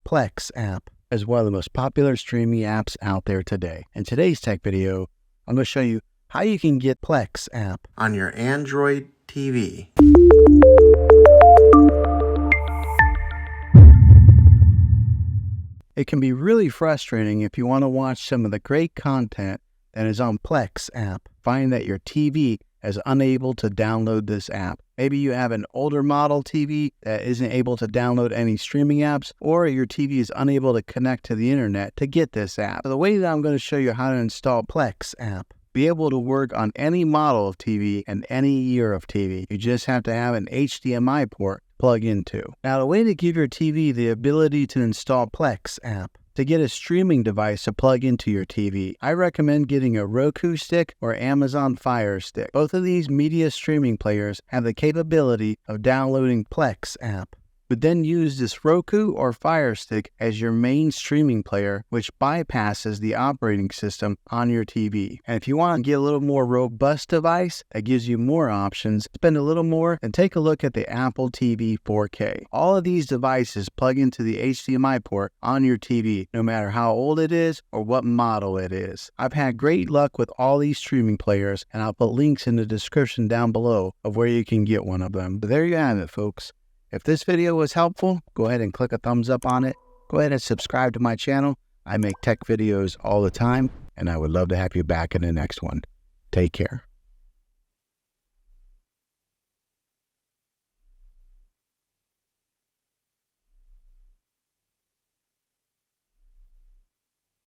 Plex App as one of the most popular streaming apps out there today. In today's tech video, I'm going to show you how you can get Plex App on your Android TV. It can be really frustrating if you want to watch some of the great content that is on Plex App. Find that your TV is unable to download this app. Maybe you have an older model TV that isn't able to download any streaming apps, or your TV is unable to connect to the internet to get this app. So the way that I'm going to show you how to install Plex App, be able to work on any model of TV and any year of TV. You just have to have an HDMI port to plug into. Now, the way to give your TV the ability to install Plex App, to get a streaming device to plug into your TV, I recommend getting a Roku stick or Amazon Fire Stick. Both of these media streaming players have the capability of downloading Plex App. But then use this Roku or Fire Stick as your main streaming player, which bypasses the operating system on your TV. And if you want to get a little more robust device that gives you more options, spend a little more, and take a look at the Apple TV 4K. All of these devices plug into the HDMI port on your TV, no matter how old it is or what model it is. I've had great luck with all these streaming players, and I'll put links in the description down below of where you can get one of them. But there you have it, folks. If this video was helpful, go ahead and click a thumbs up on it. Go ahead and subscribe to my channel. I make tech videos all the time, and I would love to have you back in the next one. Take care.